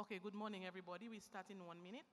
Okay, good morning, everybody. We start in 1 minute.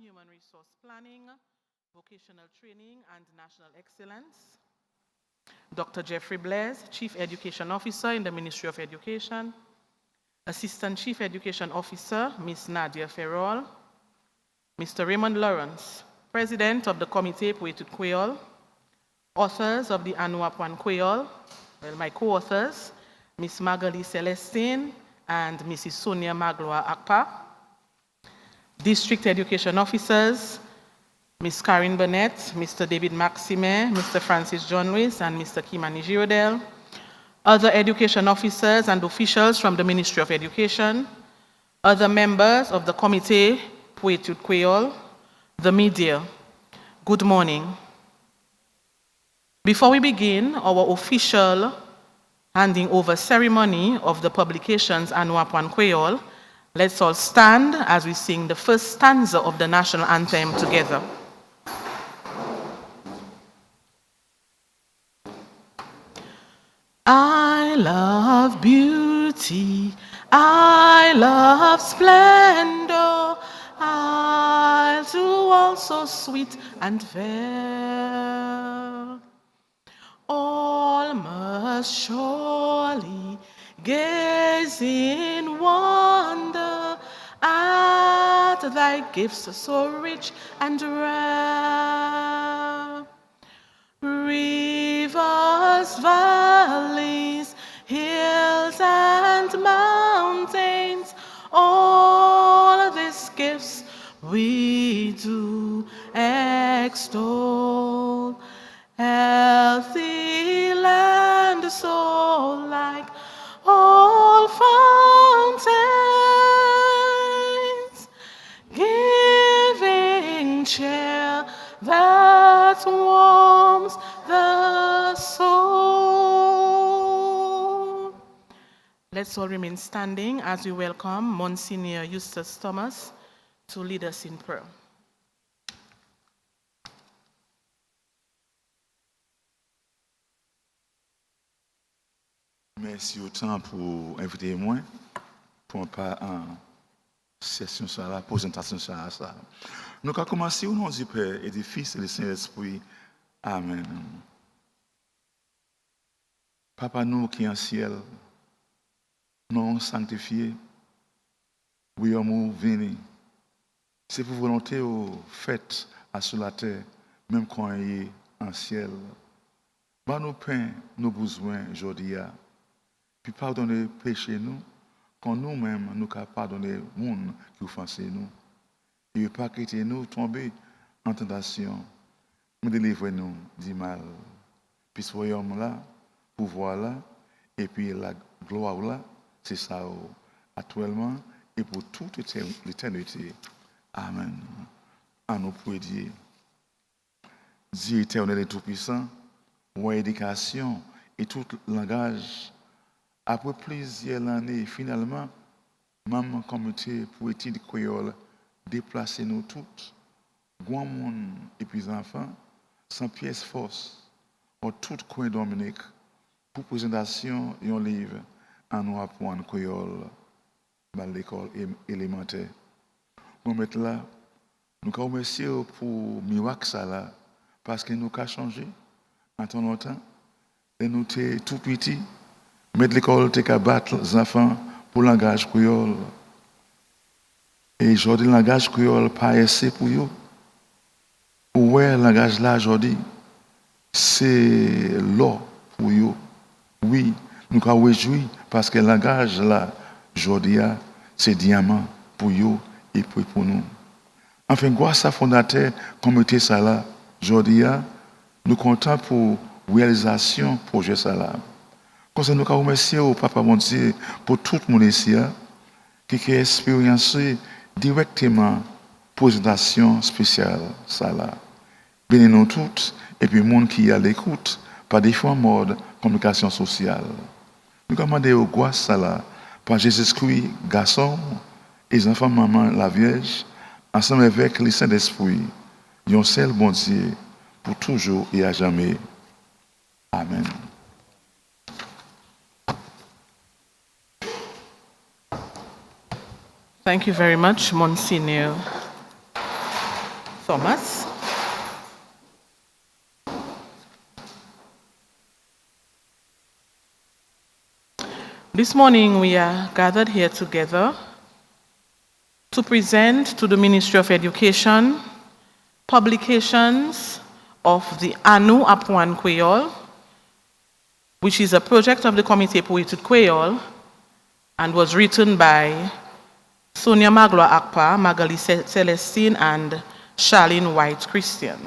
Human Resource Planning, Vocational Training, and National Excellence. Dr. Jeffrey Blaise, Chief Education Officer in the Ministry of Education. Assistant Chief Education Officer, Ms. Nadia Ferrol. Mr. Raymond Lawrence, President of the Comité Poetud Kweyol. Authors of the Annou Apwann Kweyol, my co-authors, Ms. Magali Celestine and Mrs. Sonia Magloa Akpa. District Education Officers, Ms. Karen Burnett, Mr. David Maxime, Mr. Francis John Lewis, and Mr. Kimani Girodel. Other education officers and officials from the Ministry of Education. Other members of the Comité Poetud Kweyol, the media. Good morning. Before we begin our official handing over ceremony of the publication's Annou Apwann Kweyol, let's all stand as we sing the first stanza of the national anthem together. I love beauty, I love splendor, I'll do all so sweet and fair. All must surely gaze in wonder at thy gifts so rich and rare. Rivers, valleys, hills and mountains, all these gifts we do extol. Healthy land so like all fountains, giving cheer that warms the soul. Let's all remain standing as we welcome Monsignor Eustace Thomas to lead us in prayer. Merci autant pour inviter moi pour une session sur la présentation sur ça. Nous allons commencer au nom du Père et du Fils et du Saint-Esprit. Amen. Papa nous qui es en ciel, non sanctifié, Oui, amour, vini. C'est pour volonté au fait à sur la terre, même quand il est en ciel. Bah nous pain, nos besoins aujourd'hui. Puis pardonner péché nous, quand nous-mêmes nous capable pardonner le monde qui offense nous. Et ne pas quitter nous tomber en tentation, mais délivrer-nous du mal. Puis soyons là, pouvoir là, et puis la gloire là, c'est ça actuellement et pour toute l'éternité. Amen. À nous pour Dieu. Dieu éternel et tout-puissant, ou éducation et tout langage, après plusieurs années, finalement, maman communauté pour études créole, déplacer nous toutes, grand monde et puis enfants, sans pièce force, en tout coin Dominique, pour présentation d'un livre, Annou Apwann Kweyol dans l'école élémentaire. Pour mettre là, nous remercions pour miracle ça là, parce que nous avons changé en tant longtemps, et nous sommes tout petits, mettre l'école te battre les enfants pour le langage créole. Et aujourd'hui, le langage créole pas assez pour eux. Ouais, le langage là aujourd'hui, c'est l'or pour eux. Oui, nous avons réjoui parce que le langage là, aujourd'hui, c'est diamant pour eux et pour nous. Enfin, grâce à fondateur, communauté ça là, aujourd'hui, nous comptons pour réalisation du projet ça là. Comme ça, nous remercions au Papa mon Dieu pour tout le monde ici qui a expérimenté directement la présentation spéciale ça là. Bénis nous toutes et puis le monde qui est à l'écoute par différents modes de communication sociale. Nous demandons au grâce ça là par Jésus-Christ, garçon, et les enfants maman la Vierge, ensemble avec le Saint-Esprit, un seul bon Dieu pour toujours et à jamais. Amen. Thank you very much, Monsignor Thomas. This morning we are gathered here together to present to the Ministry of Education publications of the Annou Apwann Kweyol, which is a project of the Committee Poetic Kweyol and was written by Sonia Magloire Akpa, Magali Celestine, and Charlene White Christian.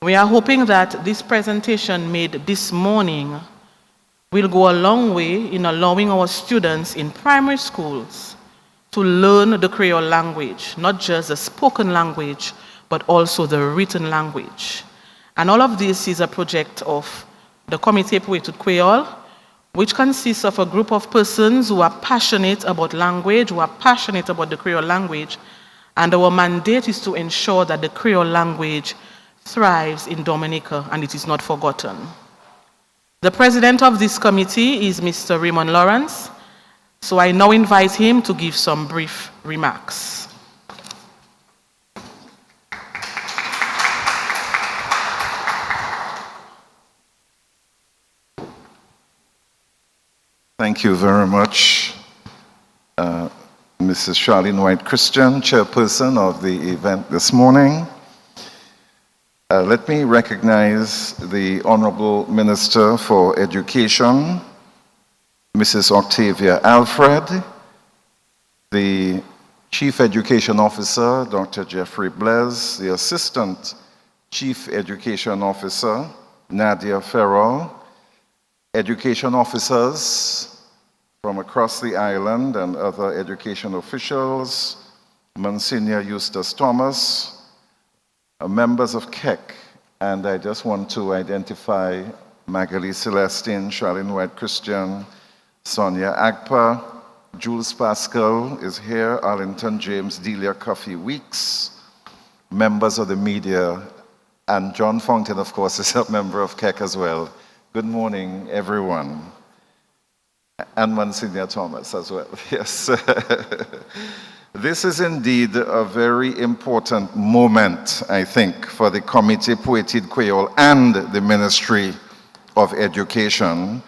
We are hoping that this presentation made this morning will go a long way in allowing our students in primary schools to learn the Creole language, not just the spoken language, but also the written language. And all of this is a project of the Committee Poetic Kweyol, which consists of a group of persons who are passionate about language, who are passionate about the Creole language, and our mandate is to ensure that the Creole language thrives in Dominica and it is not forgotten. The president of this committee is Mr. Raymond Lawrence, so I now invite him to give some brief remarks. Thank you very much, Mrs. Charlene White Christian, chairperson of the event this morning. Let me recognize the Honorable Minister for Education, Mrs. Octavia Alfred, the Chief Education Officer, Dr. Jeffrey Blaise, the Assistant Chief Education Officer, Nadia Farrell, education officers from across the island and other education officials, Monsignor Eustace Thomas, members of KEC, and I just want to identify Magali Celestine, Charlene White Christian, Sonia Agpa, Jules Pascal is here, Arlington James, Delia Coffey Weeks, members of the media, and John Fountain, of course, is a member of KEC as well. Good morning, everyone. And Monsignor Thomas as well, yes. This is indeed a very important moment, I think, for the Committee Poetic Kweyol and the Ministry of Education.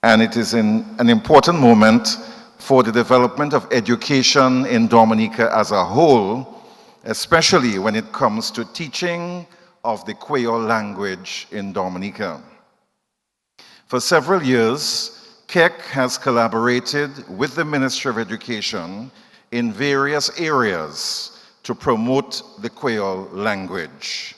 And it is an important moment for the development of education in Dominica as a whole, especially when it comes to teaching of the Creole language in Dominica. For several years, KEC has collaborated with the Ministry of Education in various areas to promote the Creole language.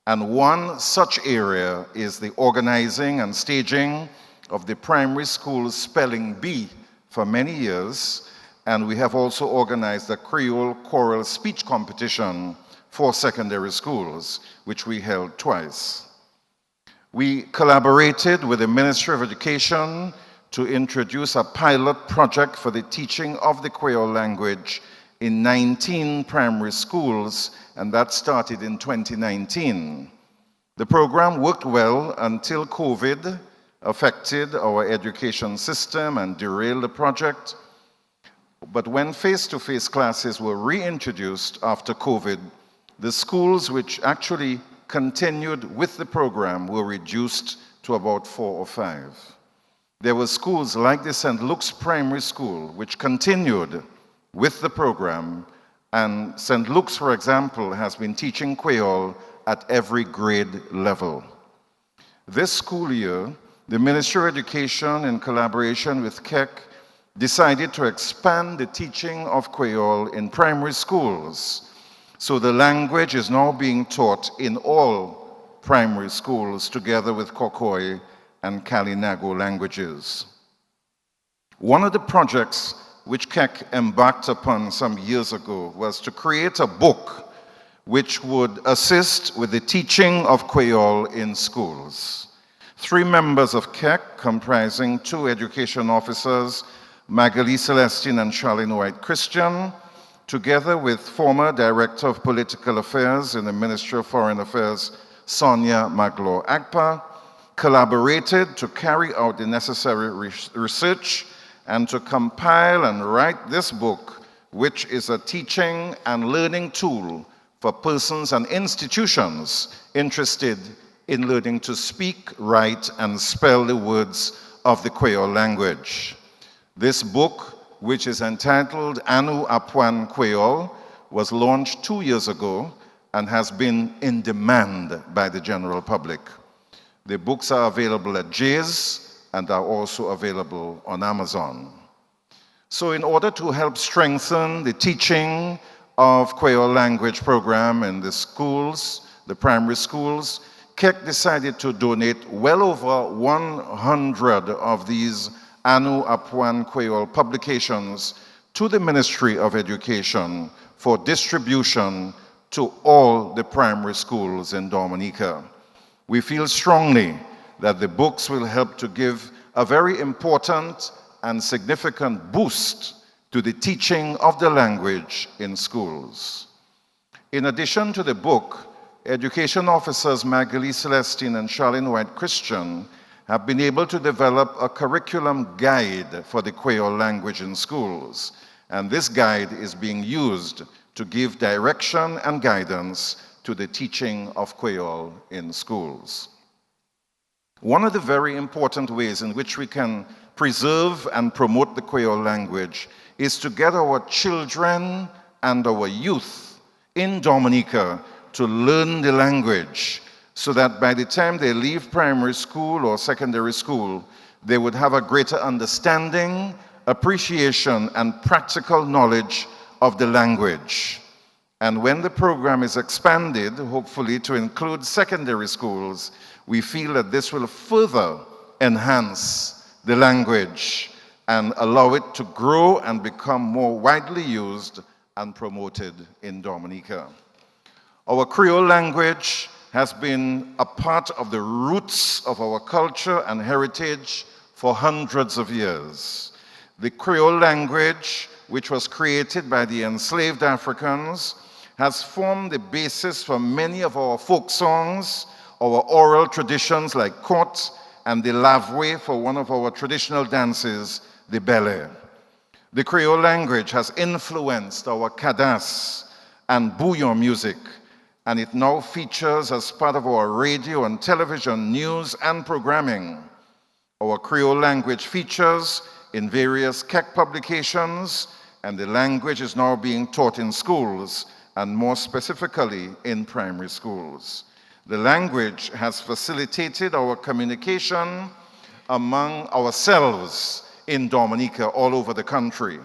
And one such area is the organizing and staging of the primary school spelling bee for many years, and we have also organized a Creole choral speech competition for secondary schools, which we held twice. We collaborated with the Ministry of Education to introduce a pilot project for the teaching of the Creole language in 19 primary schools, and that started in 2019. The program worked well until COVID affected our education system and derailed the project. But when face-to-face classes were reintroduced after COVID, the schools which actually continued with the program were reduced to about 4 or 5. There were schools like the St. Luke's Primary School, which continued with the program, and St. Luke's, for example, has been teaching Creole at every grade level. This school year, the Ministry of Education, in collaboration with KEC, decided to expand the teaching of Creole in primary schools. So the language is now being taught in all primary schools together with Kokoi and Kalinago languages. One of the projects which KEC embarked upon some years ago was to create a book which would assist with the teaching of Creole in schools. 3 members of KEC, comprising 2 education officers, Magali Celestine and Charlene White Christian, together with former Director of Political Affairs in the Ministry of Foreign Affairs, Sonia Magloire Agpa, collaborated to carry out the necessary research and to compile and write this book, which is a teaching and learning tool for persons and institutions interested in learning to speak, write, and spell the words of the Creole language. This book, which is entitled Annou Apwann Kweyol, was launched 2 years ago and has been in demand by the general public. The books are available at Jay's and are also available on Amazon. So in order to help strengthen the teaching of Creole language program in the schools, the primary schools, KEC decided to donate well over 100 of these Annou Apwann Kweyol publications to the Ministry of Education for distribution to all the primary schools in Dominica. We feel strongly that the books will help to give a very important and significant boost to the teaching of the language in schools. In addition to the book, education officers Magali Celestine and Charlene White Christian have been able to develop a curriculum guide for the Creole language in schools, and this guide is being used to give direction and guidance to the teaching of Creole in schools. One of the very important ways in which we can preserve and promote the Creole language is to get our children and our youth in Dominica to learn the language, so that by the time they leave primary school or secondary school, they would have a greater understanding, appreciation, and practical knowledge of the language. And when the program is expanded, hopefully to include secondary schools, we feel that this will further enhance the language and allow it to grow and become more widely used and promoted in Dominica. Our Creole language has been a part of the roots of our culture and heritage for hundreds of years. The Creole language, which was created by the enslaved Africans, has formed the basis for many of our folk songs, our oral traditions like court, and the lavwe for one of our traditional dances, the bele. The Creole language has influenced our kadas and bouillon music, and it now features as part of our radio and television news and programming. Our Creole language features in various Creole publications, and the language is now being taught in schools, and more specifically in primary schools. The language has facilitated our communication among ourselves in Dominica all over the country,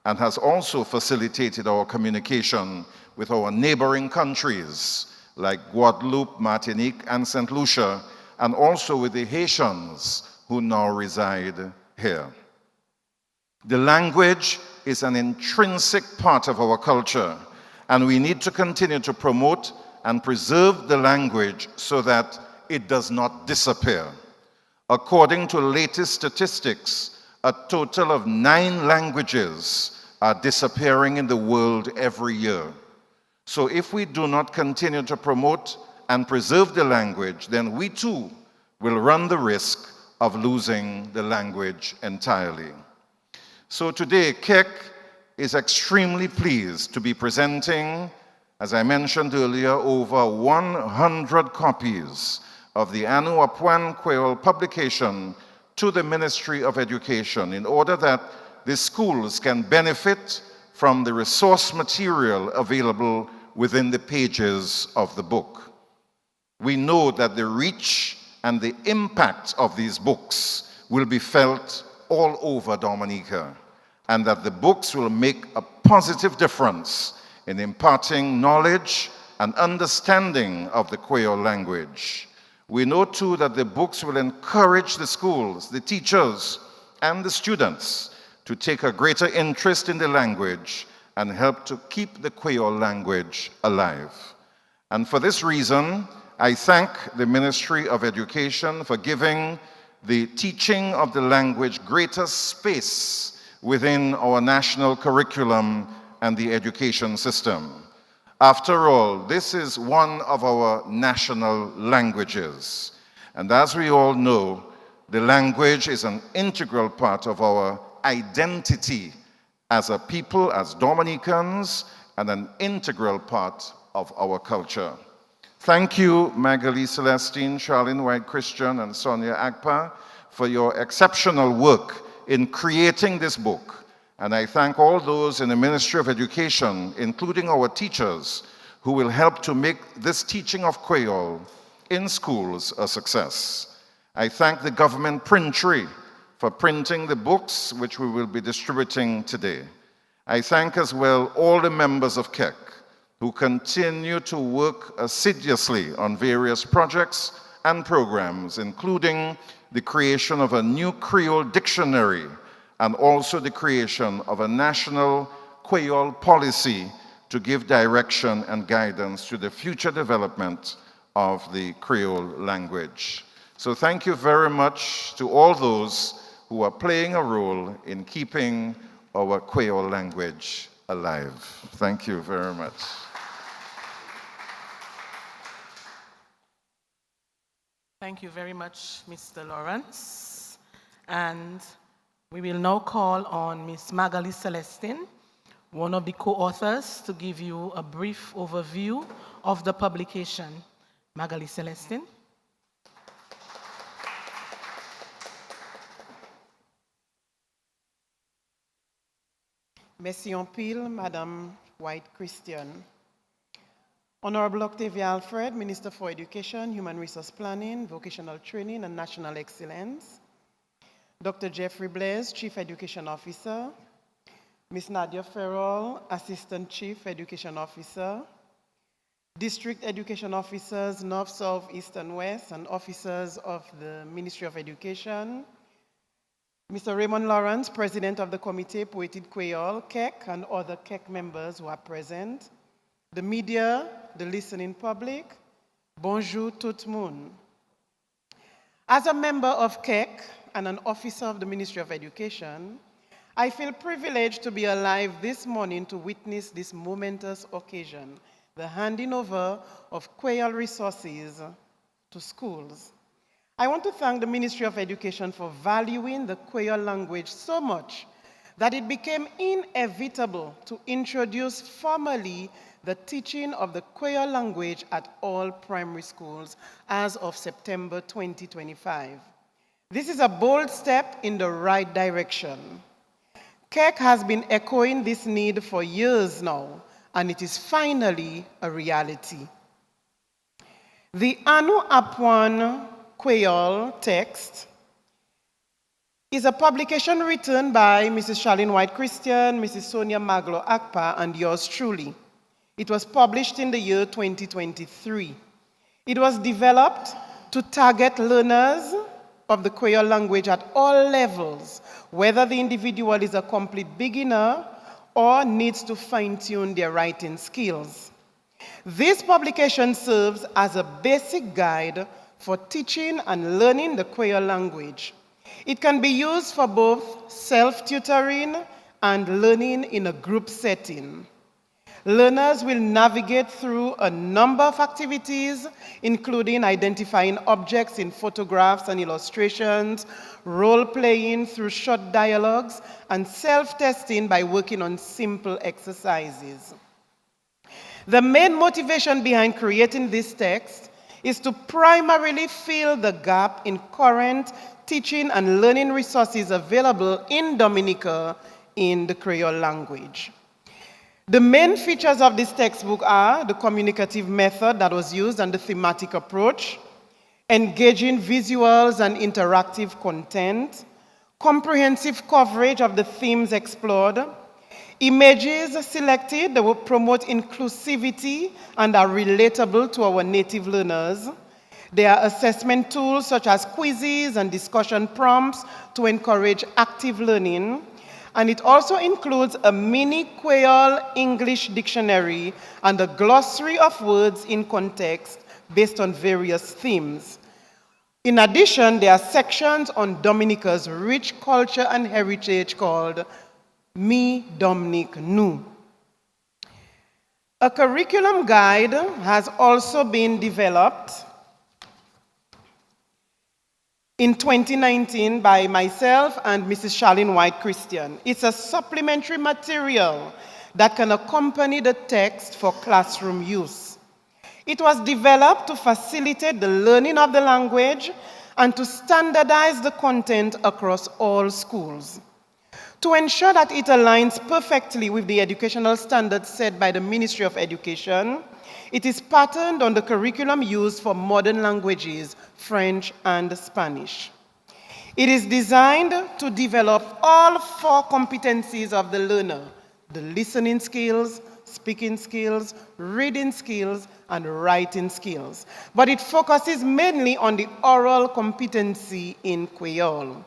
and has also facilitated our communication with our neighboring countries like Guadeloupe, Martinique, and St. Lucia, and also with the Haitians who now reside here. The language is an intrinsic part of our culture, and we need to continue to promote and preserve the language so that it does not disappear. According to latest statistics, a total of 9 languages are disappearing in the world every year. So if we do not continue to promote and preserve the language, then we too will run the risk of losing the language entirely. So today, KEC is extremely pleased to be presenting, as I mentioned earlier, over 100 copies of the Annou Apwann Kweyol Publication to the Ministry of Education in order that the schools can benefit from the resource material available within the pages of the book. We know that the reach and the impact of these books will be felt all over Dominica, and that the books will make a positive difference in imparting knowledge and understanding of the Kweyol language. We know too that the books will encourage the schools, the teachers, and the students to take a greater interest in the language and help to keep the Kweyol language alive. And for this reason, I thank the Ministry of Education for giving the teaching of the language greater space within our national curriculum and the education system. After all, this is one of our national languages. And as we all know, the language is an integral part of our identity as a people, as Dominicans, and an integral part of our culture. Thank you, Magali Celestine, Charlene White Christian, and Sonia Agpa, for your exceptional work in creating this book. And I thank all those in the Ministry of Education, including our teachers, who will help to make this teaching of Kweyol in schools a success. I thank the government printry for printing the books which we will be distributing today. I thank as well all the members of KEC who continue to work assiduously on various projects and programs, including the creation of a new Creole dictionary and also the creation of a national Kweyol policy to give direction and guidance to the future development of the Creole language. So thank you very much to all those who are playing a role in keeping our Kweyol language alive. Thank you very much. Thank you very much, Mr. Lawrence. And we will now call on Ms. Magali Celestine, one of the co-authors, to give you a brief overview of the publication. Magali Celestine. Merci en pile, Madame White Christian. Honorable Octavia Alfred, Minister for Education, Human Resource Planning, Vocational Training, and National Excellence. Dr. Jeffrey Blaise, Chief Education Officer. Ms. Nadia Farrell, Assistant Chief Education Officer. District Education Officers, North, South, East, and West, and officers of the Ministry of Education. Mr. Raymond Lawrence, President of the Comité Poétique Kweyol, KEC, and other KEC members who are present. The media, the listening public, bonjour tout le monde. As a member of KEC and an officer of the Ministry of Education, I feel privileged to be alive this morning to witness this momentous occasion, the handing over of Kweyol resources to schools. I want to thank the Ministry of Education for valuing the Kweyol language so much that it became inevitable to introduce formally the teaching of the Kweyol language at all primary schools as of September 2025. This is a bold step in the right direction. CEC has been echoing this need for years now, and it is finally a reality. The Annou Apwann Kweyol text is a publication written by Mrs. Charlene White Christian, Mrs. Sonia Maglo Akpa, and yours truly. It was published in the year 2023. It was developed to target learners of the Creole language at all levels, whether the individual is a complete beginner or needs to fine-tune their writing skills. This publication serves as a basic guide for teaching and learning the Creole language. It can be used for both self-tutoring and learning in a group setting. Learners will navigate through a number of activities, including identifying objects in photographs and illustrations, role-playing through short dialogues, and self-testing by working on simple exercises. The main motivation behind creating this text is to primarily fill the gap in current teaching and learning resources available in Dominica in the Creole language. The main features of this textbook are the communicative method that was used and the thematic approach, engaging visuals and interactive content, comprehensive coverage of the themes explored, images selected that will promote inclusivity and are relatable to our native learners. There are assessment tools such as quizzes and discussion prompts to encourage active learning. And it also includes a mini Creole English dictionary and a glossary of words in context based on various themes. In addition, there are sections on Dominica's rich culture and heritage called Me Dominic Nou. A curriculum guide has also been developed in 2019 by myself and Mrs. Charlene White Christian. It's a supplementary material that can accompany the text for classroom use. It was developed to facilitate the learning of the language and to standardize the content across all schools. To ensure that it aligns perfectly with the educational standards set by the Ministry of Education, it is patterned on the curriculum used for modern languages, French and Spanish. It is designed to develop all 4 competencies of the learner: the listening skills, speaking skills, reading skills, and writing skills. But it focuses mainly on the oral competency in Creole.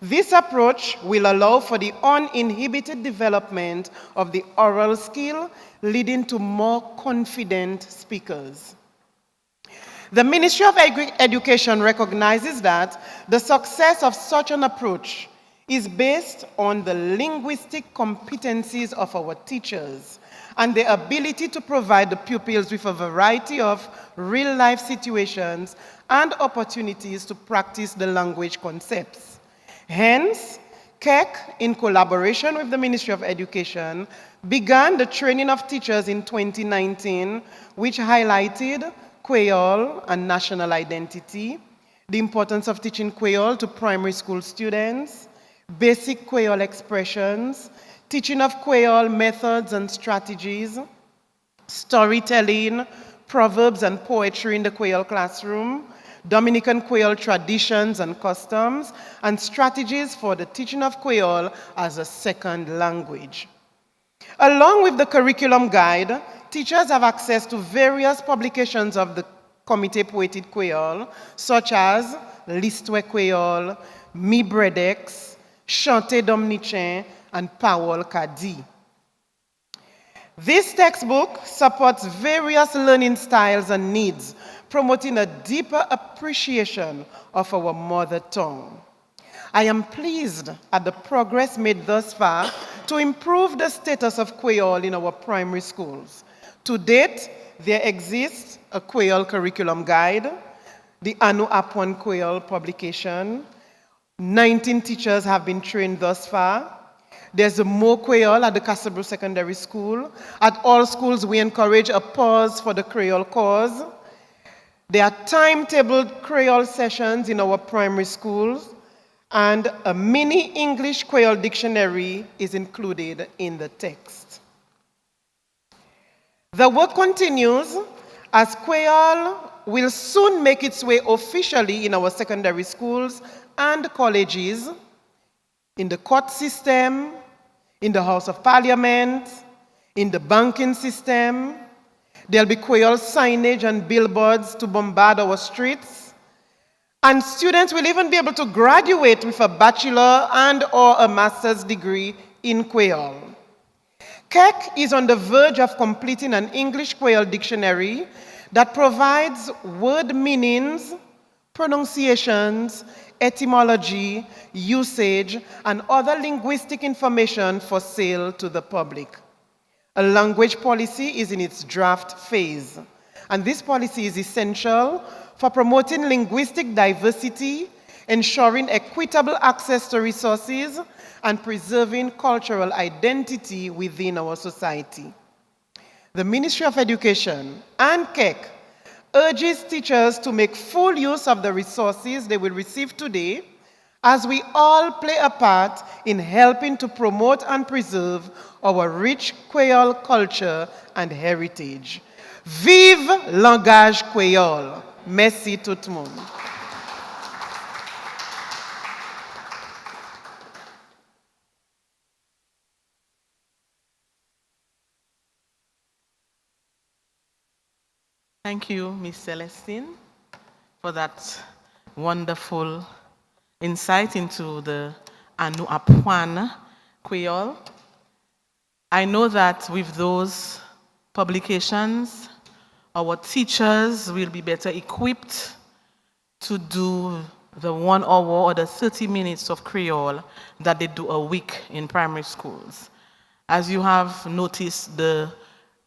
This approach will allow for the uninhibited development of the oral skill, leading to more confident speakers. The Ministry of Education recognizes that the success of such an approach is based on the linguistic competencies of our teachers and the ability to provide the pupils with a variety of real-life situations and opportunities to practice the language concepts. Hence, CEC, in collaboration with the Ministry of Education, began the training of teachers in 2019, which highlighted Creole and national identity, the importance of teaching Creole to primary school students, basic Creole expressions, teaching of Creole methods and strategies, storytelling, proverbs and poetry in the Creole classroom, Dominican Creole traditions and customs, and strategies for the teaching of Creole as a second language. Along with the curriculum guide, teachers have access to various publications of the Comité Poétique Creole, such as L'Histoire Creole, Mi Bredex, Chanté Dominicain, and Parole Kadi. This textbook supports various learning styles and needs, promoting a deeper appreciation of our mother tongue. I am pleased at the progress made thus far to improve the status of Creole in our primary schools. To date, there exists a Creole curriculum guide, the Annou Apwann Kweyol Publication. 19 teachers have been trained thus far. There's a More Creole at the Castlebrook Secondary School. At all schools, we encourage a pause for the Creole cause. There are timetabled Creole sessions in our primary schools, and a mini English Creole dictionary is included in the text. The work continues as Creole will soon make its way officially in our secondary schools and colleges, in the court system, in the House of Parliament, in the banking system. There'll be Creole signage and billboards to bombard our streets. And students will even be able to graduate with a bachelor and or a master's degree in Creole. CEC is on the verge of completing an English Creole dictionary that provides word meanings, pronunciations, etymology, usage, and other linguistic information for sale to the public. A language policy is in its draft phase, and this policy is essential for promoting linguistic diversity, ensuring equitable access to resources, and preserving cultural identity within our society. The Ministry of Education and CEC urges teachers to make full use of the resources they will receive today, as we all play a part in helping to promote and preserve our rich Creole culture and heritage. Vive langage Creole! Merci tout le monde. Thank you, Ms. Celestine, for that wonderful insight into the Annou Apwann Kweyol. I know that with those publications, our teachers will be better equipped to do the 1 hour or the 30 minutes of Creole that they do a week in primary schools. As you have noticed, the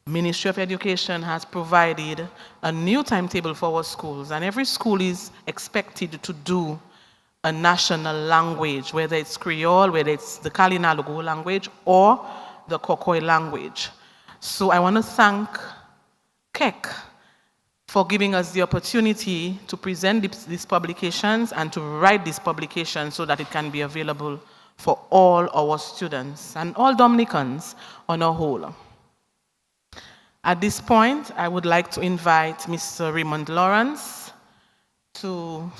Ministry of Education has provided a new timetable for our schools, and every school is expected to do a national language, whether it's Creole, whether it's the Kalinalogo language, or the Kokoi language. So I want to thank CEC for giving us the opportunity to present these publications and to write these publications so that it can be available for all our students and all Dominicans on a whole. At this point, I would like to invite Mr. Raymond Lawrence to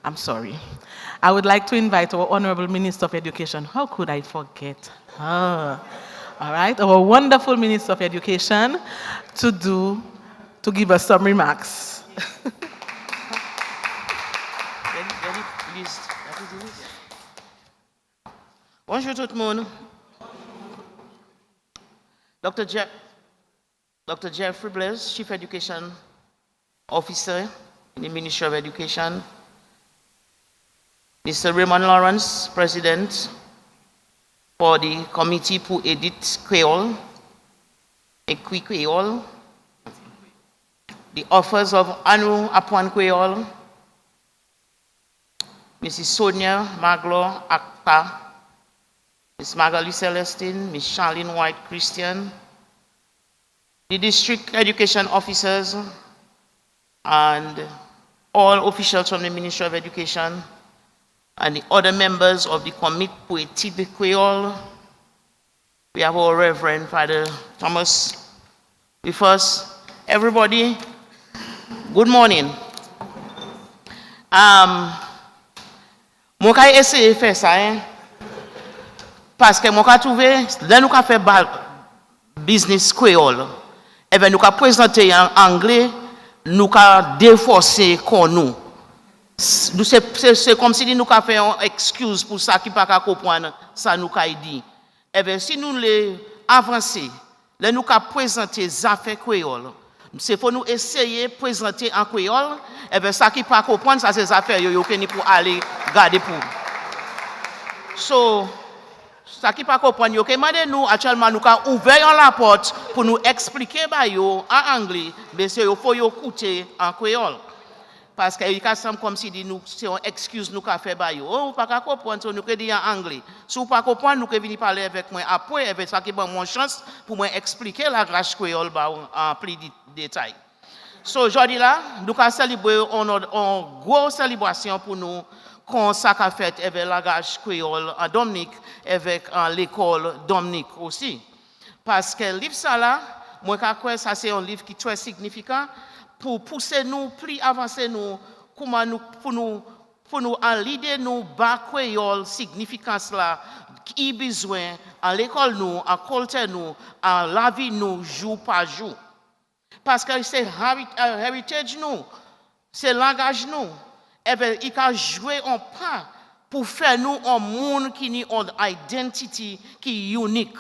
I'm sorry. I would like to invite our Honorable Minister of Education. How could I forget her? All right, our wonderful Minister of Education to give us some remarks. Bonjour tout le monde. Dr. Jeffrey Blaise, Chief Education Officer in the Ministry of Education. Mr. Raymond Lawrence, President for the Committee pour Edit Creole, Equi Creole. The authors of Annou Apwann Kweyol, Mrs. Sonia Maglo Akpa, Ms. Magali Celestine, Ms. Charlene White Christian, the district education officers, and all officials from the Ministry of Education, and the other members of the Committee pour Edit Creole. We have our Reverend Father Thomas with us. Everybody, good morning. Moi, j'ai essayé de faire ça, parce que moi, j'ai trouvé, là, nous avons fait business créole, et bien, nous avons présenté en anglais, nous avons déforcé comme nous. C'est comme si nous avons fait une excuse pour ça qui ne peut pas comprendre ça, nous avons dit. Et bien, si nous les avancer, là, nous avons présenté les affaires créoles. C'est pour nous essayer de présenter en créole, et bien ça qui ne peut pas comprendre, ça c'est des affaires pour aller garder pour. So, ça qui ne peut pas comprendre, nous actuellement nous avons ouvert la porte pour nous expliquer en anglais, mais il faut écouter en créole. Parce que il semble comme si nous c'est une excuse nous qu'a fait ba yo. Oh pas comprendre nous que dire en anglais. Si vous pas comprendre nous que venir parler avec moi après avec ça qui bon mon chance pour moi expliquer la grâce créole ba en plus de détails. So aujourd'hui là, nous avons célébré une grosse célébration pour nous qu'on ça qu'a fait avec la grâce créole en Dominique avec l'école Dominique aussi. Parce que le livre ça là, moi je crois que ça c'est un livre qui est très significant pour pousser nous, plus avancer nous, comment nous, pour nous en l'idée nous bas créole significance là, qui besoin en l'école nous, en culture nous, en la vie nous, jour par jour. Parce que c'est héritage nous, c'est langage nous. Et bien, il a joué un pas pour faire nous un monde qui a une identité qui est unique.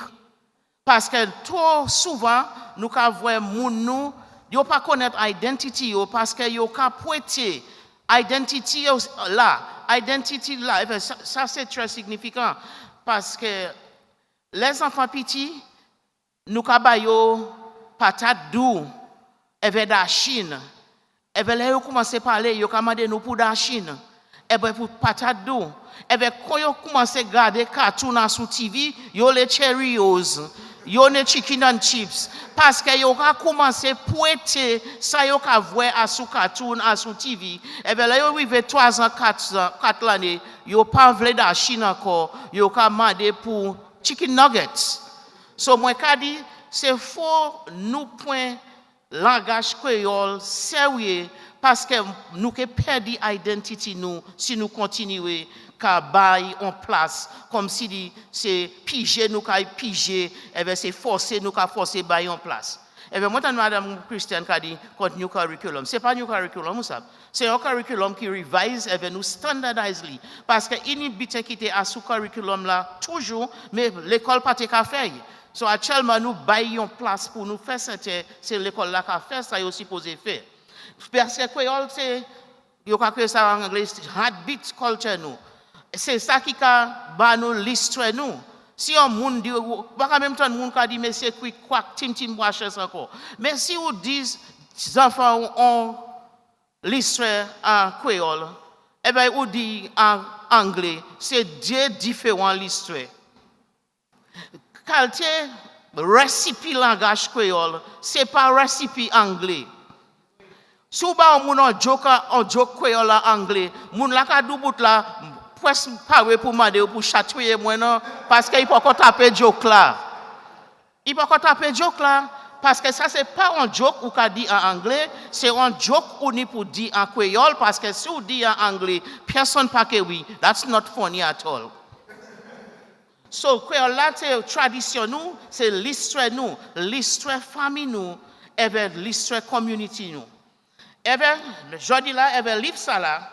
Parce que trop souvent, nous avons monde nous, yo pas connaître identity parce que yo ka pointer identity là ça c'est très significant parce que les enfants petits nous ka ba yo patate douce avec la Chine et ben là yo commencer parler yo ka demander nous pour la Chine et ben pour patate douce et ben quand yo commencer regarder cartoon sur TV yo les Cheerios yo ne chicken and chips parce que yo a commencé à pointer ça yo ka voir à sous cartoon à sous TV et bien là yo arrivé 3 ans 4 l'année yo pas vle da Chine encore yo ka mandé pour chicken nuggets so moi ka dit c'est faut nous point langage créole sérieux parce que nous que perdu identité nous si nous continuer ka bail en place comme si c'est piger nous ka piger et bien c'est forcer nous ka forcer bail en place et bien moi madame Christiane ka dit new curriculum c'est pas new curriculum ça c'est un curriculum qui revise et bien nous standardize li parce que inhibité qui était à sous curriculum là toujours mais l'école pas te ka faire so actuellement nous bail en place pour nous faire c'est l'école là ka faire ça est aussi supposé faire parce que créole c'est yo ka que ça en anglais heartbeat culture nous c'est ça qui a ba nous l'histoire nous si on monde dit pas même temps monde ka dit mais c'est quoi tim washes encore mais si vous dites enfants ont l'histoire en créole et ben ou dit en anglais c'est deux différents l'histoire qualité recipe langage créole c'est pas recipe anglais si vous ba on joke créole en anglais moun la ka dou bout là presque pas pour demander pour chatouiller moi non parce qu'il faut qu'on taper joke là. Il faut qu'on taper joke là parce que ça c'est pas un joke ou qu'a dit en anglais, c'est un joke ou ni pour dire en créole parce que si on dit en anglais, personne pas que oui, that's not funny at all. So créole là c'est tradition nous, c'est l'histoire nous, l'histoire famille nous, et bien l'histoire community nous. Et bien aujourd'hui là, et bien livre ça là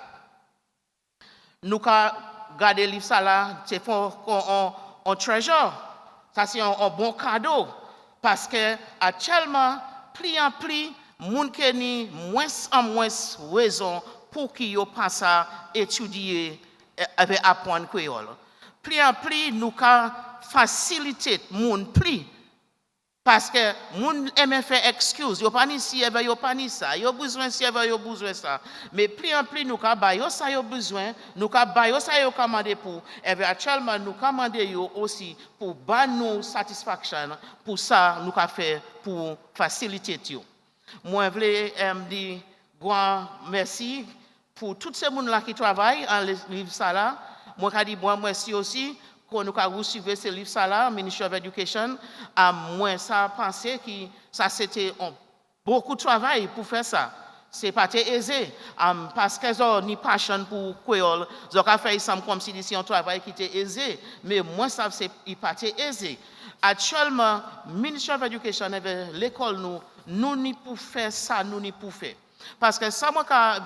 nous ka garder livre ça là c'est un treasure ça c'est un bon cadeau parce que actuellement plus en plus moun ke ni moins en moins raison pour qui yo passe à étudier avec apprendre créole plus en plus nous ka faciliter moun plus parce que moun aime faire excuse yo pas ni si yo pas ni ça yo besoin si yo besoin ça mais plus en plus nous ka ba yo ça yo besoin nous ka ba yo ça yo commander pour et actuellement nous commander yo aussi pour ba nous satisfaction pour ça nous ka faire pour faciliter yo moi voulais dire grand merci pour tous ces moun là qui travaillent en livre ça là moi ka dit bon merci aussi quand nous avons suivi ce livre là, Ministry of Education, à moi ça pensé que ça c'était beaucoup de travail pour faire ça. C'est pas aisé parce que j'ai ni passion pour créole, j'ai fait ça comme si c'était un travail qui était aisé, mais moi ça c'est pas aisé. Actuellement, Ministry of Education l'école nous ni pour faire ça, nous ni pour faire. Parce que ça moi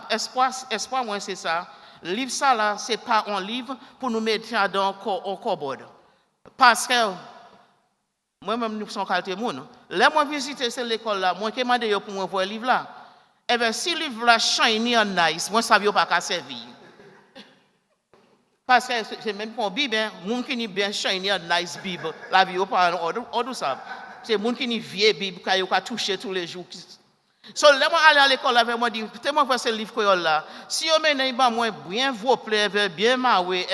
espoir moi c'est ça. Le livre ça là, c'est pas un livre pour nous mettre dans un cupboard. Parce que moi-même nous sommes qualité monde. Là moi visiter cette école là, moi qui demandé pour moi voir livre là. Et bien si le livre là shiny and nice, moi ça veut pas qu'à servir. Parce que c'est même pour Bible, monde qui ni bien shiny and nice Bible, la vie pas en ordre ça. C'est monde qui ni vieille Bible qui a touché tous les jours. So, là, moi, aller à l'école avec moi, dit, t'es moi faire ce livre créole là. Si on mène pas moi bien voplé, bien maroué,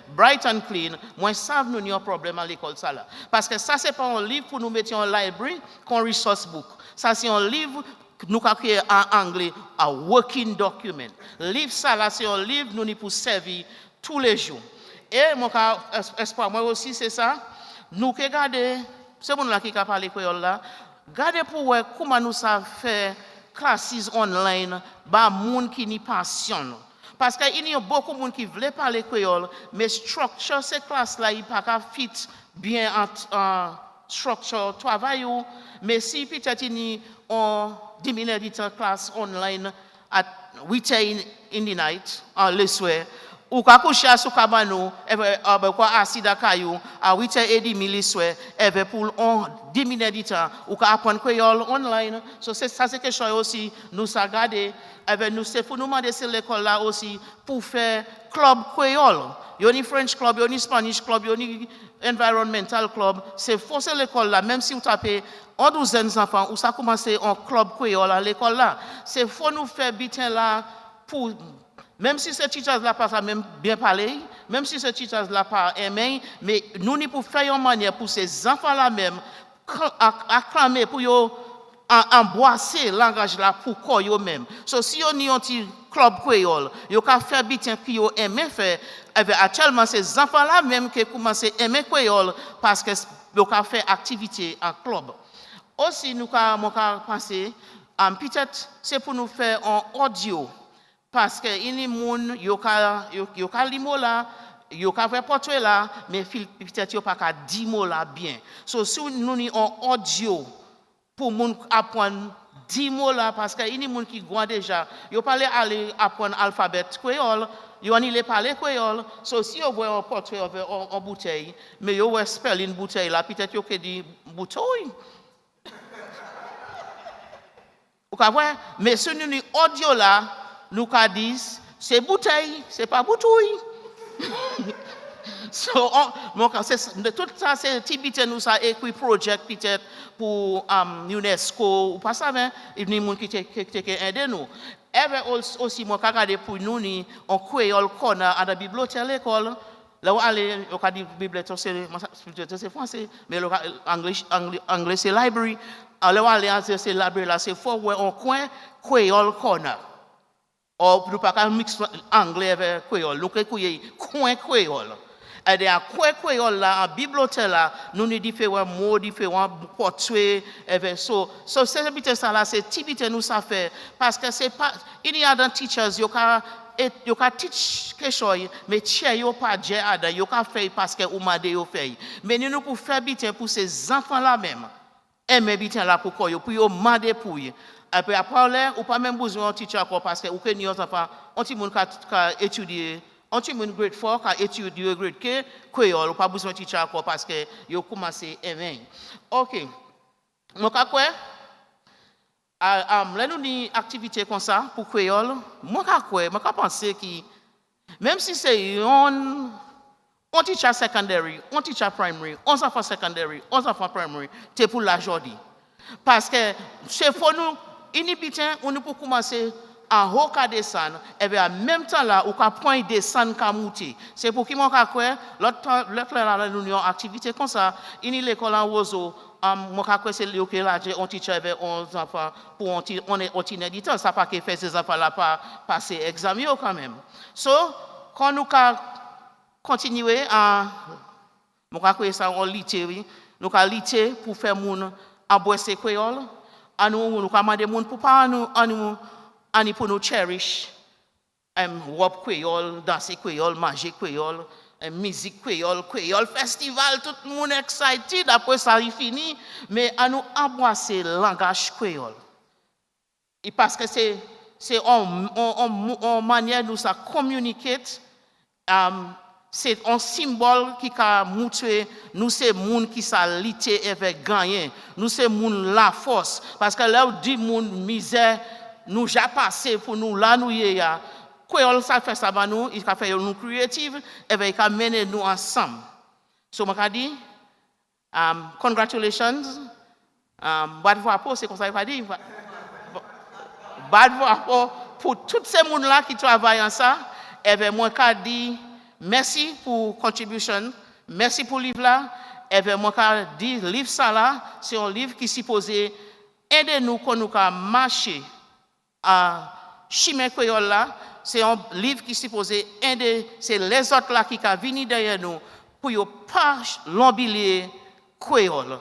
bright and clean, moi, savent nous un problème à l'école ça là. Parce que ça, c'est pas un livre pour nous mettre en library, qu'on resource book. Ça, c'est un livre nous avons créé en anglais, un working document. Livre ça là, c'est un livre nous pour servir tous les jours. Et mon espoir, moi aussi, c'est ça. Nous qui regardons, c'est bon là qui a parlé créole là. Regardez pour voir comment nous savons faire classes online, bah monde qui n'y passionne. Parce qu'il y a beaucoup de monde qui veulent parler créole, mais structure ces classes là, il pas fit bien en structure travail. Mais si peut-être il y a 10 minutes de classe online at 8 in the night, le soir, ou ka coucher sous cabano, quoi assis dans caillou à 8h30 le soir, pour 10 minutes de temps, ou ka apprendre créole online. So ça c'est quelque chose aussi nous ça garder nous c'est pour nous demander c'est l'école là aussi pour faire club créole. Il y a French club, il y a Spanish club, il y a environmental club. C'est forcer l'école là, même si vous tapez en 12 enfants, ou ça commence en club créole à l'école là. C'est faut nous faire bitin là pour même si ces teachers là pas même bien parler, même si ces teachers là pas aimer, mais nous ni pour faire une manière pour ces enfants là même acclamer pour yo embrasser langage là pour quoi yo même. So si on y un petit club créole, yo ka faire bitin qui yo aimer faire actuellement ces enfants là même qui commencent à aimer créole parce que yo ka faire activité en club. Aussi nous ka penser peut-être c'est pour nous faire en audio. Parce que il y a des gens qui ont des mots là, qui ont fait portrait là, mais peut-être qu'ils n'ont pas 10 mots là bien. So, si nous avons un audio pour nous apprendre 10 mots là, parce qu'il y a des gens qui ont déjà, ils ont parlé apprendre l'alphabet créole, ils ont parlé créole. So, si vous voyez un portrait en bouteille, mais vous voyez spelling bouteille là, peut-être qu'ils ont dit bouteille. Vous comprenez? Mais si nous avons un audio là, nous disons, c'est bouteille, c'est pas bouteille. So, tout ça, c'est Tibétain, nous a écrit project peut-être pour UNESCO, ou pas ça, mais il y a des gens qui aident nous. Et aussi, moi, je regarde pour nous, on créole corner à la bibliothèque à l'école. Là où aller, on dit bibliothèque, c'est français, mais anglais, c'est library. Là où aller, c'est library, là, c'est fort, où on coin créole corner. Ou nous pas mixer anglais avec créole, nous créons coin créole. Et dans coin créole là, en bibliothèque là, nous avons différents mots, différents portraits. So c'est bien ça là, c'est Tibétain nous ça fait parce que c'est pas, il y a des teachers qui ont teach quelque chose, mais ils n'ont pas dit ils ont fait parce que ou m'a dit fait. Mais nous pour faire bien pour ces enfants là même, aimer bien là pour quoi, pour yo demander pour eux. Après ou pas même besoin de teacher encore parce que ou que nous enfants on ti moun ka étudier on ti moun grade 4 ka étudier grade K créole ou pas besoin de teacher encore parce que yo commencé aimer. OK. Mon ka quoi là nous ni activité comme ça pour créole, mon ka penser qui même si c'est on teacher secondary, on teacher primary, on enfants secondary, on enfants primary, c'est pour la journée. Parce que c'est pour nous inhibitant, on peut commencer à haut qu'à descendre, et bien en même temps là, on peut prendre descendre qu'à monter. C'est pour qui mon cas quoi, l'autre là, nous avons activité comme ça, il y a l'école en Roseau, mon cas quoi, c'est le là, on teach avec 11 enfants, pour on est au temps, ça pas que fait ces enfants là pas passer examen quand même. So, quand nous continuer à, mon cas quoi, ça on lit, nous allons lire pour faire mon embrasser créole, nous demander moun pour pas nous pour nous cherish wop créole, danser créole, manger créole, musique créole, créole festival, tout le monde excited après ça il fini, mais à nous embrasser langage créole. Et parce que c'est en manière nous ça communiquer c'est un symbole qui a montré nous c'est monde qui ça lité avec gagner nous c'est monde la force parce que là où dit monde misère nous já passé pour nous là nous y a créole ça fait ça va nous il a fait nous créative et ben il a mené nous ensemble so m'a dit congratulations what va c'est comme ça il va dire bad pour tous ces gens-là qui travaillent en ça. Et bien, moi, je dis merci pour contribution, merci pour le livre là. Et bien, moi, je dis livre ça là, c'est un livre qui est supposé aider nous quand nous marcher à chemin créole là. C'est un livre qui est supposé aider, c'est les autres là qui sont venus derrière nous pour ne pas l'embiler créole.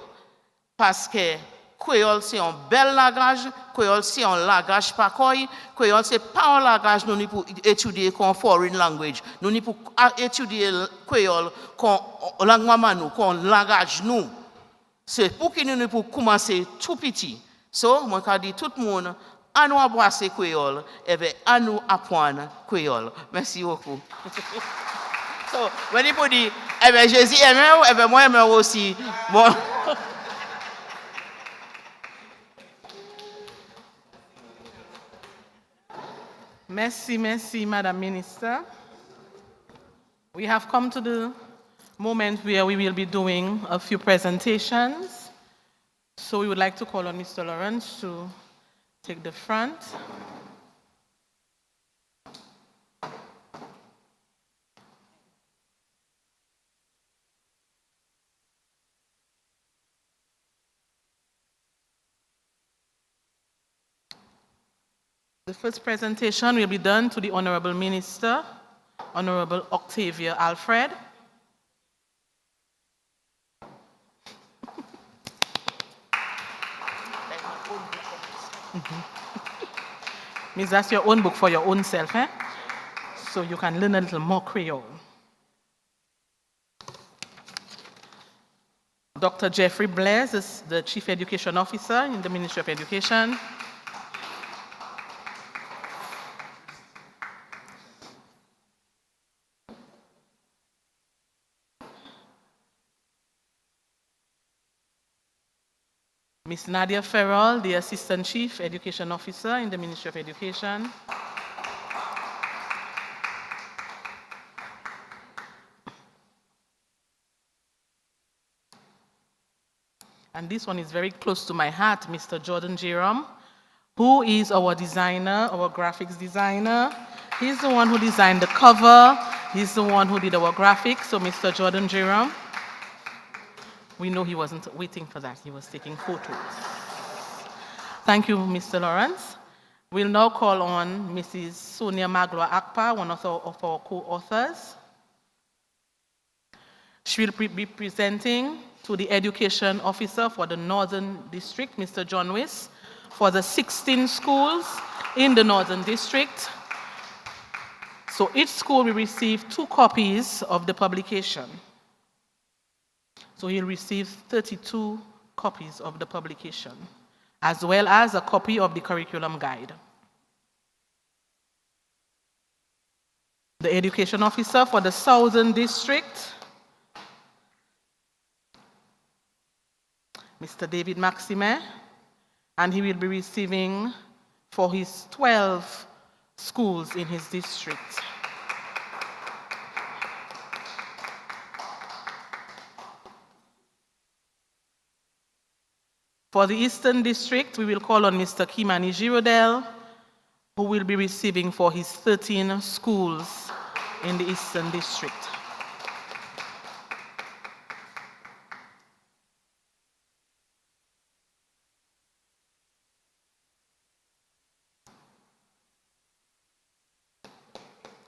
Parce que créole, c'est un bel langage, créole, c'est un langage pas quoi, créole, c'est pas un langage nous pour étudier comme foreign language, nous pour étudier créole comme langue maman comme langage nous. C'est pour que nous pour commencer tout petit. So, moi, je dis tout le monde, Annou Apwann Kweyol, et bien Annou Apwann Kweyol. Merci beaucoup. So, when you dit, eh bien Jésus aime, eh bien moi j'aime aussi. Bon. Merci, Madam Minister. We have come to the moment where we will be doing a few presentations. So we would like to call on Mr. Lawrence to take the front. The first presentation will be done to the Honorable Minister, Honorable Octavia Alfred. Means that's your own book for your own self, eh? So you can learn a little more Creole. Dr. Jeffrey Blaise is the Chief Education Officer in the Ministry of Education. Ms. Nadia Farrell, the Assistant Chief Education Officer in the Ministry of Education. And this one is very close to my heart, Mr. Jordan Jerome, who is our designer, our graphics designer. He's the one who designed the cover. He's the one who did our graphics. So Mr. Jordan Jerome, we know he wasn't waiting for that. He was taking photos. Thank you, Mr. Lawrence. We'll now call on Mrs. Sonia Magloire Akpa, one of our co-authors. She will be presenting to the Education Officer for the Northern District, Mr. John Wiss, for the 16 schools in the Northern District. So each school will receive 2 copies of the publication. So he'll receive 32 copies of the publication, as well as a copy of the curriculum guide. The Education Officer for the Southern District, Mr. David Maxime, and he will be receiving for his 12 schools in his district. For the Eastern District, we will call on Mr. Kimani Girodel, who will be receiving for his 13 schools in the Eastern District.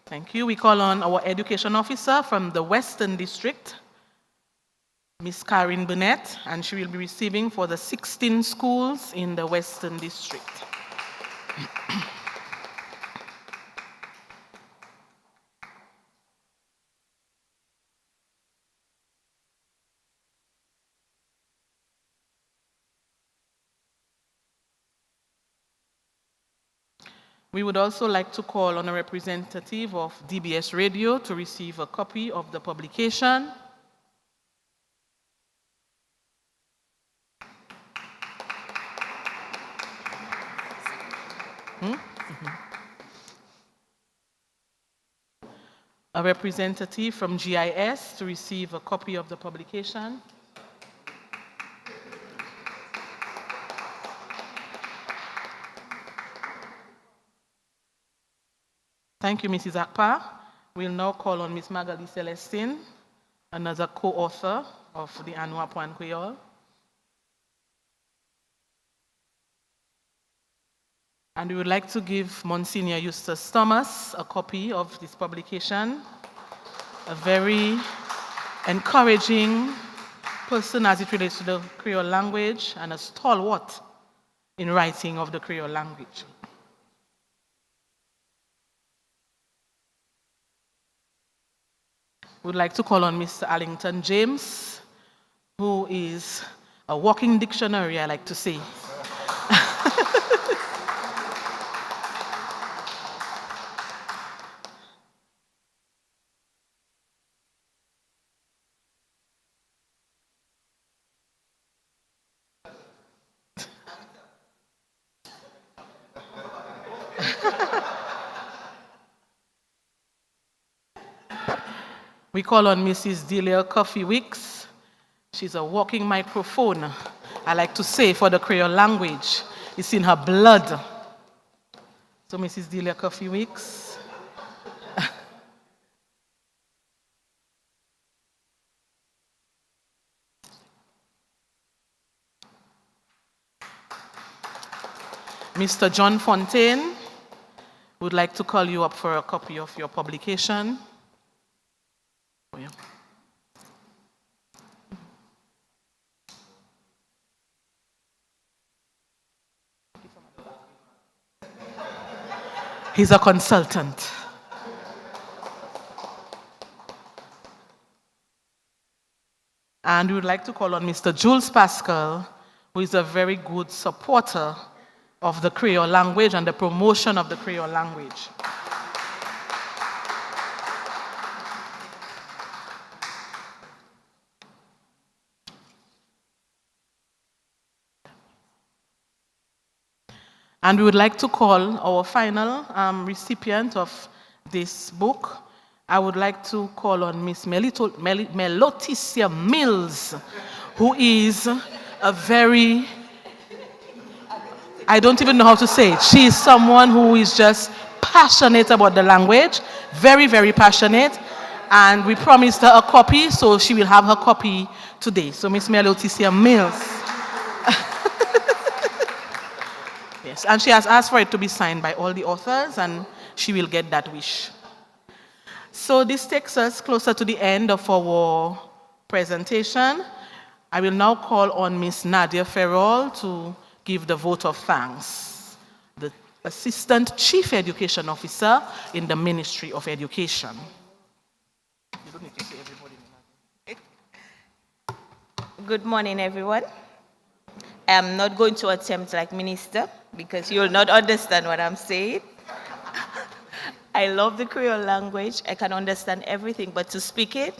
Thank you. We call on our Education Officer from the Western District, Ms. Karen Burnett, and she will be receiving for the 16 schools in the Western District. We would also like to call on a representative of DBS Radio to receive a copy of the publication. A representative from GIS to receive a copy of the publication. Thank you, Mrs. Akpa. We'll now call on Ms. Magali Celestine, another co-author of the Annou Apwann Kweyol. And we would like to give Monsignor Eustace Thomas a copy of this publication, a very encouraging person as it relates to the Creole language and a stalwart in writing of the Creole language. We'd like to call on Mr. Allington James, who is a walking dictionary, I like to say. We call on Mrs. Delia Coffee Wicks. She's a walking microphone, I like to say, for the Creole language. It's in her blood. So Mrs. Delia Coffee Wicks. Mr. John Fontaine would like to call you up for a copy of your publication. Oh, yeah. He's a consultant. And we would like to call on Mr. Jules Pascal, who is a very good supporter of the Creole language and the promotion of the Creole language. And we would like to call our final recipient of this book. I would like to call on Miss Meloticia Mills, who is a very, I don't even know how to say it. She is someone who is just passionate about the language, very, very passionate. And we promised her a copy, so she will have her copy today. So Miss Meloticia Mills. Yes, and she has asked for it to be signed by all the authors, and she will get that wish. So this takes us closer to the end of our presentation. I will now call on Miss Nadia Ferrol to give the vote of thanks, the Assistant Chief Education Officer in the Ministry of Education. You don't need to say everybody. Good morning, everyone. I'm not going to attempt like minister because you'll not understand what I'm saying. I love the Creole language. I can understand everything, but to speak it,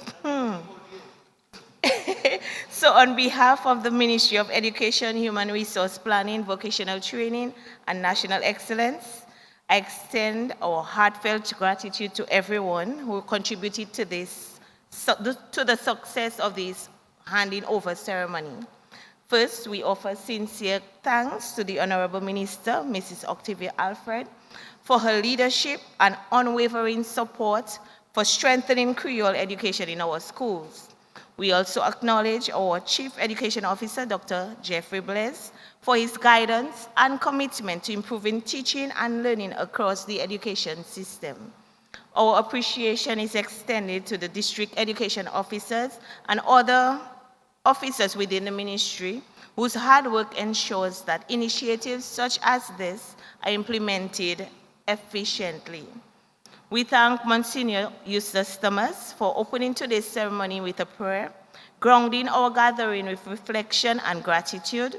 So on behalf of the Ministry of Education, Human Resource Planning, Vocational Training, and National Excellence, I extend our heartfelt gratitude to everyone who contributed to this, to the success of this handing over ceremony. First, we offer sincere thanks to the Honorable Minister, Mrs. Octavia Alfred, for her leadership and unwavering support for strengthening Creole education in our schools. We also acknowledge our Chief Education Officer, Dr. Jeffrey Blaise, for his guidance and commitment to improving teaching and learning across the education system. Our appreciation is extended to the district education officers and other officers within the ministry whose hard work ensures that initiatives such as this are implemented efficiently. We thank Monsignor Eustace Thomas for opening today's ceremony with a prayer, grounding our gathering with reflection and gratitude.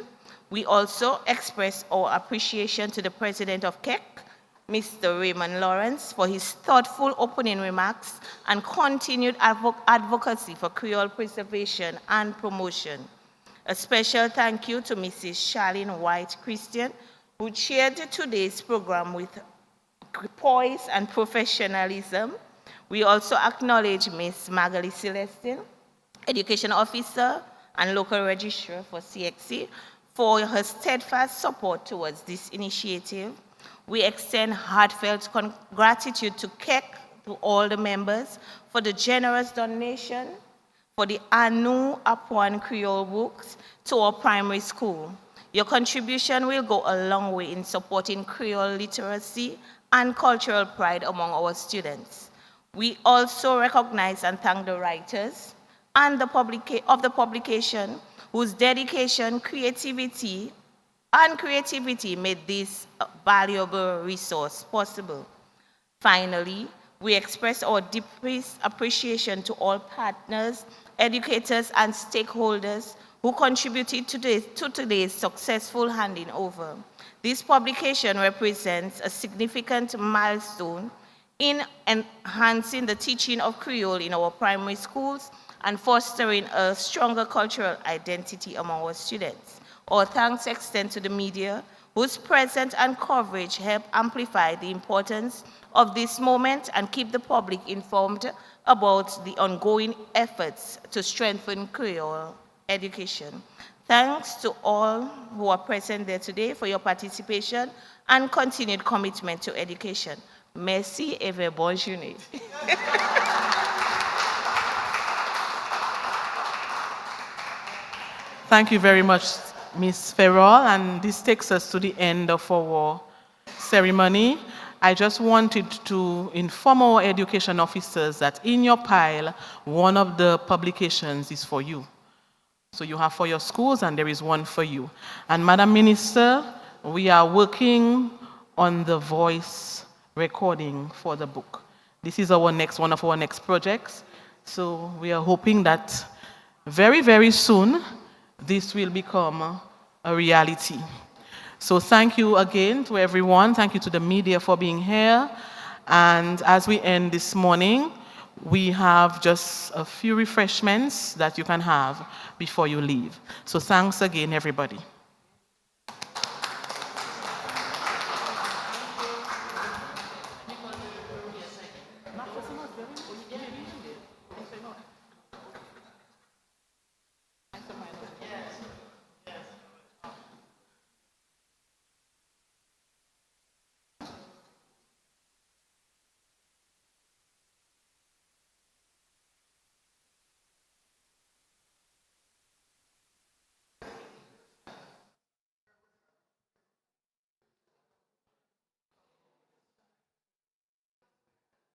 We also express our appreciation to the President of KEC, Mr. Raymond Lawrence, for his thoughtful opening remarks and continued advocacy for Creole preservation and promotion. A special thank you to Mrs. Charlene White Christian, who chaired today's program with poise and professionalism. We also acknowledge Ms. Magali Celestine, Education Officer and Local Registrar for CXC, for her steadfast support towards this initiative. we extend heartfelt gratitude to KEC, to all the members, for the generous donation for the Annou Apwann Kweyol books to our primary school. Your contribution will go a long way in supporting Creole literacy and cultural pride among our students. We also recognize and thank the writers and the publication whose dedication, creativity made this valuable resource possible. Finally, we express our deepest appreciation to all partners, educators, and stakeholders who contributed to today's successful handing over. This publication represents a significant milestone in enhancing the teaching of Creole in our primary schools and fostering a stronger cultural identity among our students. Our thanks extend to the media, whose presence and coverage help amplify the importance of this moment and keep the public informed about the ongoing efforts to strengthen Creole education. Thanks to all who are present there today for your participation and continued commitment to education. Merci et bonne journée. Thank you very much, Ms. Ferrell, and this takes us to the end of our ceremony. I just wanted to inform our education officers that in your pile, one of the publications is for you. So you have for your schools and there is one for you. And Madam Minister, we are working on the voice recording for the book. This is one of our next projects. So we are hoping that very, very soon, this will become a reality. So thank you again to everyone. Thank you to the media for being here. And as we end this morning, we have just a few refreshments that you can have before you leave. So thanks again, everybody.